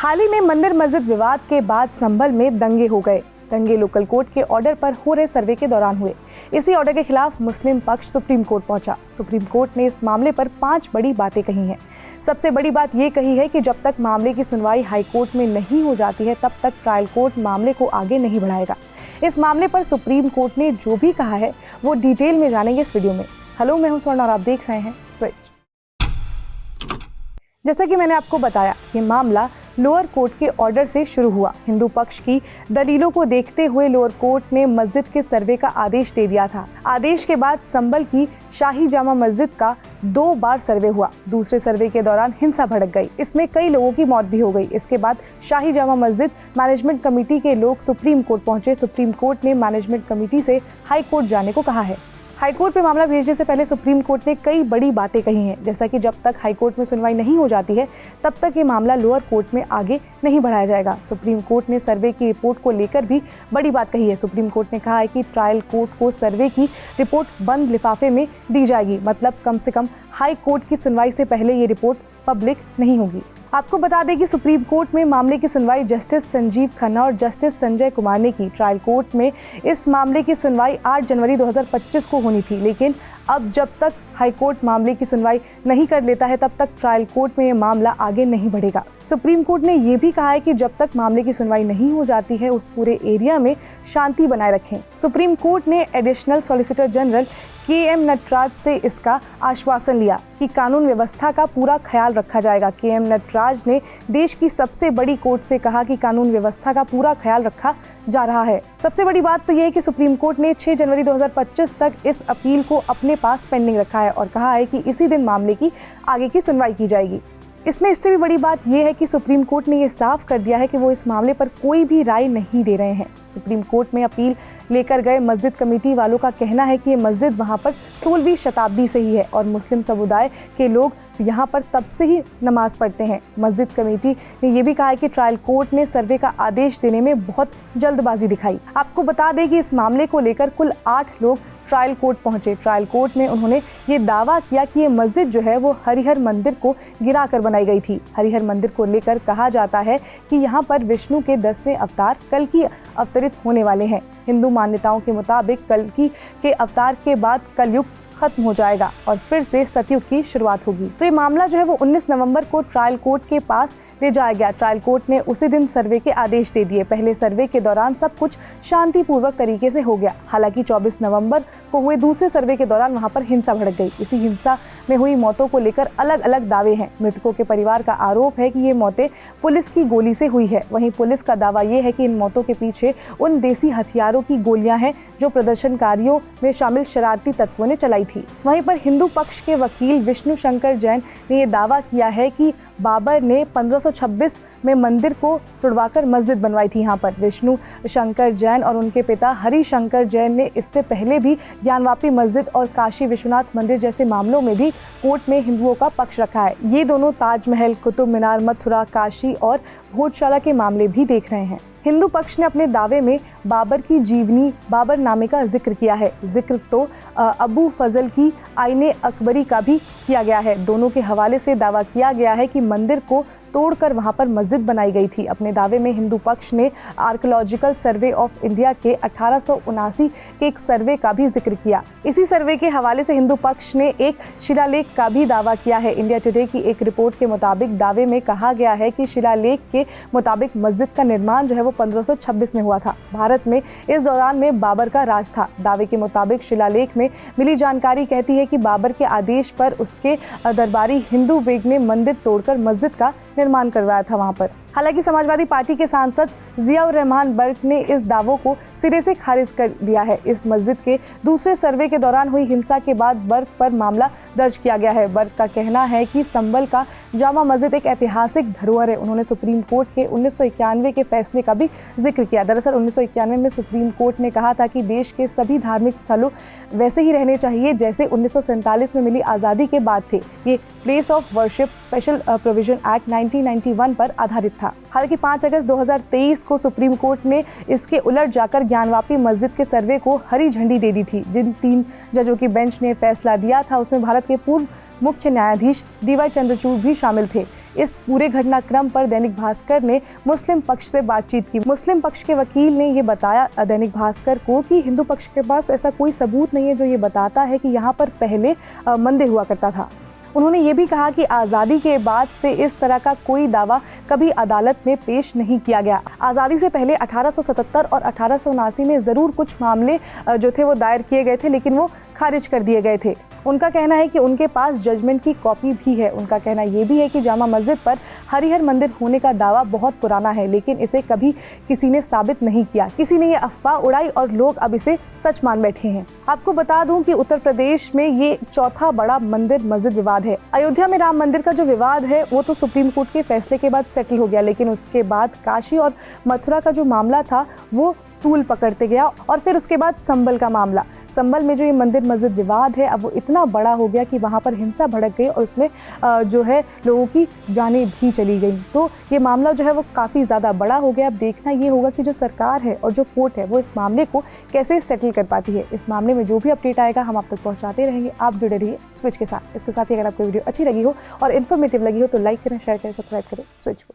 हाल ही में मंदिर मस्जिद विवाद के बाद संभल में दंगे हो गए। दंगे लोकल कोर्ट के ऑर्डर पर हो रहे सर्वे के दौरान हुए। इसी ऑर्डर के खिलाफ मुस्लिम पक्ष सुप्रीम कोर्ट पहुंचा। सुप्रीम कोर्ट ने इस मामले पर 5 बड़ी बातें कही हैं। सबसे बड़ी बात ये कही है कि जब तक मामले की सुनवाई हाई कोर्ट में नहीं हो जाती है तब तक ट्रायल कोर्ट मामले को आगे नहीं बढ़ाएगा। इस मामले पर सुप्रीम कोर्ट ने जो भी कहा है वो डिटेल में जानेंगे इस वीडियो में। हेलो, मैं हूं स्वर्ण और आप देख रहे हैं स्विच। जैसा कि मैंने आपको बताया, ये मामला लोअर कोर्ट के ऑर्डर से शुरू हुआ। हिंदू पक्ष की दलीलों को देखते हुए लोअर कोर्ट ने मस्जिद के सर्वे का आदेश दे दिया था। आदेश के बाद संभल की शाही जामा मस्जिद का 2 बार सर्वे हुआ। दूसरे सर्वे के दौरान हिंसा भड़क गई। इसमें कई लोगों की मौत भी हो गई। इसके बाद शाही जामा मस्जिद मैनेजमेंट कमेटी के लोग सुप्रीम कोर्ट पहुंचे। सुप्रीम कोर्ट ने मैनेजमेंट कमेटी से हाई कोर्ट जाने को कहा है। हाई कोर्ट में मामला भेजने से पहले सुप्रीम कोर्ट ने कई बड़ी बातें कही हैं, जैसा कि जब तक हाई कोर्ट में सुनवाई नहीं हो जाती है तब तक ये मामला लोअर कोर्ट में आगे नहीं बढ़ाया जाएगा। सुप्रीम कोर्ट ने सर्वे की रिपोर्ट को लेकर भी बड़ी बात कही है। सुप्रीम कोर्ट ने कहा है कि ट्रायल कोर्ट को सर्वे की रिपोर्ट बंद लिफाफे में दी जाएगी, मतलब कम से कम हाई कोर्ट की सुनवाई से पहले ये रिपोर्ट पब्लिक नहीं होगी। आपको बता दें कि सुप्रीम कोर्ट में मामले की सुनवाई जस्टिस संजीव खन्ना और जस्टिस संजय कुमार ने की। ट्रायल कोर्ट में इस मामले की सुनवाई 8 जनवरी 2025 को होनी थी, लेकिन अब जब तक हाई कोर्ट मामले की सुनवाई नहीं कर लेता है तब तक ट्रायल कोर्ट में ये मामला आगे नहीं बढ़ेगा। सुप्रीम कोर्ट ने ये भी कहा है कि जब तक मामले की सुनवाई नहीं हो जाती है उस पूरे एरिया में शांति बनाए रखें। सुप्रीम कोर्ट ने additional solicitor general KM Nataraj से इसका आश्वासन लिया कि कानून व्यवस्था का पूरा ख्याल रखा जाएगा। KM नटराज ने देश की सबसे बड़ी कोर्ट से कहा कि कानून व्यवस्था का पूरा ख्याल रखा जा रहा है। सबसे बड़ी बात तो ये है कि सुप्रीम कोर्ट ने 6 जनवरी 2025 तक इस अपील को अपने पास पेंडिंग रखा है और कहा है कि इसी दिन मामले की आगे की सुनवाई की जाएगी। इसमें इससे भी बड़ी बात यह है कि सुप्रीम कोर्ट ने ये साफ कर दिया है कि वो इस मामले पर कोई भी राय नहीं दे रहे हैं। सुप्रीम कोर्ट में अपील लेकर गए मस्जिद कमेटी वालों का कहना है कि ये मस्जिद वहां पर 16वीं शताब्दी से ही है और मुस्लिम समुदाय के लोग यहाँ पर तब से ही नमाज पढ़ते हैं। मस्जिद कमेटी ने यह भी कहा है कि ट्रायल कोर्ट ने सर्वे का आदेश देने में बहुत जल्दबाजी दिखाई। आपको बता दें कि इस मामले को लेकर कुल 8 लोग ट्रायल कोर्ट पहुंचे। ट्रायल कोर्ट में उन्होंने ये दावा किया कि ये मस्जिद जो है वो हरिहर मंदिर को गिराकर बनाई गई थी। हरिहर मंदिर को लेकर कहा जाता है कि यहाँ पर विष्णु के 10वें अवतार कल्कि अवतरित होने वाले हैं। हिंदू मान्यताओं के मुताबिक कल्कि के अवतार के बाद कलयुग खत्म हो जाएगा और फिर से सतयुग की शुरुआत होगी। तो ये मामला जो है वो 19 नवंबर को ट्रायल कोर्ट के पास ले जाया गया। ट्रायल कोर्ट ने उसी दिन सर्वे के आदेश दे दिए। पहले सर्वे के दौरान सब कुछ शांतिपूर्वक तरीके से हो गया। हालांकि 24 नवंबर को हुए दूसरे सर्वे के दौरान वहां पर हिंसा भड़क गई। इसी हिंसा में हुई मौतों को लेकर अलग अलग दावे हैं। मृतकों के परिवार का आरोप है कि ये मौतें पुलिस की गोली से हुई है। वहीं पुलिस का दावा ये है कि इन मौतों के पीछे उन देसी हथियारों की गोलियां हैं जो प्रदर्शनकारियों में शामिल शरारती तत्वों ने चलाई थी। वहीं पर हिंदू पक्ष के वकील विष्णु शंकर जैन ने यह दावा किया है कि बाबर ने 1526 में मंदिर को तुड़वाकर मस्जिद बनवाई थी। यहाँ पर विष्णु शंकर जैन और उनके पिता हरि शंकर जैन ने इससे पहले भी ज्ञानवापी मस्जिद और काशी विश्वनाथ मंदिर जैसे मामलों में भी कोर्ट में हिंदुओं का पक्ष रखा है। ये दोनों ताजमहल, कुतुब मीनार, मथुरा, काशी और भोजशाला के मामले भी देख रहे हैं। हिंदू पक्ष ने अपने दावे में बाबर की जीवनी बाबरनामे का जिक्र किया है। जिक्र तो अबू फजल की आईने अकबरी का भी किया गया है। दोनों के हवाले से दावा किया गया है कि मंदिर को तोड़कर वहां पर मस्जिद बनाई गई थी। अपने दावे में हिंदू पक्ष ने आर्कियोलॉजिकल सर्वे ऑफ इंडिया के 1879 के एक सर्वे का भी जिक्र किया। इसी सर्वे के हवाले से हिंदू पक्ष ने एक शिलालेख का भी दावा किया है। इंडिया टुडे की एक रिपोर्ट के मुताबिक दावे में कहा गया है कि शिलालेख के मुताबिक मस्जिद का निर्माण जो है वो 1526 में हुआ था। भारत में इस दौरान में बाबर का राज था। दावे के मुताबिक शिलालेख में मिली जानकारी कहती है कि बाबर के आदेश पर उसके दरबारी हिंदू बेग ने मंदिर तोड़कर मस्जिद का निर्माण करवाया था वहां पर। हालांकि समाजवादी पार्टी के सांसद जियाउर रहमान बर्क ने इस दावों को सिरे से खारिज कर दिया है। इस मस्जिद के दूसरे सर्वे के दौरान हुई हिंसा के बाद बर्क पर मामला दर्ज किया गया है। बर्क का कहना है कि संभल का जामा मस्जिद एक ऐतिहासिक धरोहर है। उन्होंने सुप्रीम कोर्ट के 1991 के फैसले का भी जिक्र किया। दरअसल 1991 में सुप्रीम कोर्ट ने कहा था कि देश के सभी धार्मिक स्थलों वैसे ही रहने चाहिए जैसे 1947 में मिली आज़ादी के बाद थे। ये place of worship special provision act 1991 पर आधारित था। था। हालांकि 5 अगस्त 2023 को सुप्रीम कोर्ट ने इसके उलट जाकर ज्ञानवापी मस्जिद के सर्वे को हरी झंडी दे दी थी। जिन 3 जजों की बेंच ने फैसला दिया था उसमें भारत के पूर्व मुख्य न्यायाधीश DY चंद्रचूड़ भी शामिल थे। इस पूरे घटनाक्रम पर दैनिक भास्कर ने मुस्लिम पक्ष से बातचीत की। मुस्लिम पक्ष के वकील ने ये बताया दैनिक भास्कर को कि हिंदू पक्ष के पास ऐसा कोई सबूत नहीं है जो ये बताता है कि यहाँ पर पहले मंदिर हुआ करता था। उन्होंने ये भी कहा कि आज़ादी के बाद से इस तरह का कोई दावा कभी अदालत में पेश नहीं किया गया। आज़ादी से पहले 1877 और 1879 में ज़रूर कुछ मामले जो थे वो दायर किए गए थे, लेकिन वो खारिज कर दिए गए थे। उनका कहना है कि उनके पास जजमेंट की कॉपी भी है। उनका कहना ये भी है कि जामा मस्जिद पर हरिहर मंदिर होने का दावा बहुत पुराना है, लेकिन इसे कभी किसी ने साबित नहीं किया। किसी ने ये अफवाह उड़ाई और लोग अब इसे सच मान बैठे हैं। आपको बता दूं कि उत्तर प्रदेश में ये चौथा बड़ा मंदिर मस्जिद विवाद है। अयोध्या में राम मंदिर का जो विवाद है वो तो सुप्रीम कोर्ट के फैसले के बाद सेटल हो गया, लेकिन उसके बाद काशी और मथुरा का जो मामला था वो तूल पकड़ते गया। और फिर उसके बाद संभल का मामला, संभल में जो ये मंदिर मस्जिद विवाद है अब वो इतना बड़ा हो गया कि वहाँ पर हिंसा भड़क गई और उसमें जो है लोगों की जानें भी चली गई। तो ये मामला जो है वो काफ़ी ज़्यादा बड़ा हो गया। अब देखना ये होगा कि जो सरकार है और जो कोर्ट है वो इस मामले को कैसे सेटल कर पाती है। इस मामले में जो भी अपडेट आएगा हम आप तक पहुँचाते रहेंगे। आप जुड़े रहिए स्विच के साथ। इसके साथ ही अगर आपको वीडियो अच्छी लगी हो और इन्फॉर्मेटिव लगी हो तो लाइक करें, शेयर करें, सब्सक्राइब करें स्विच को।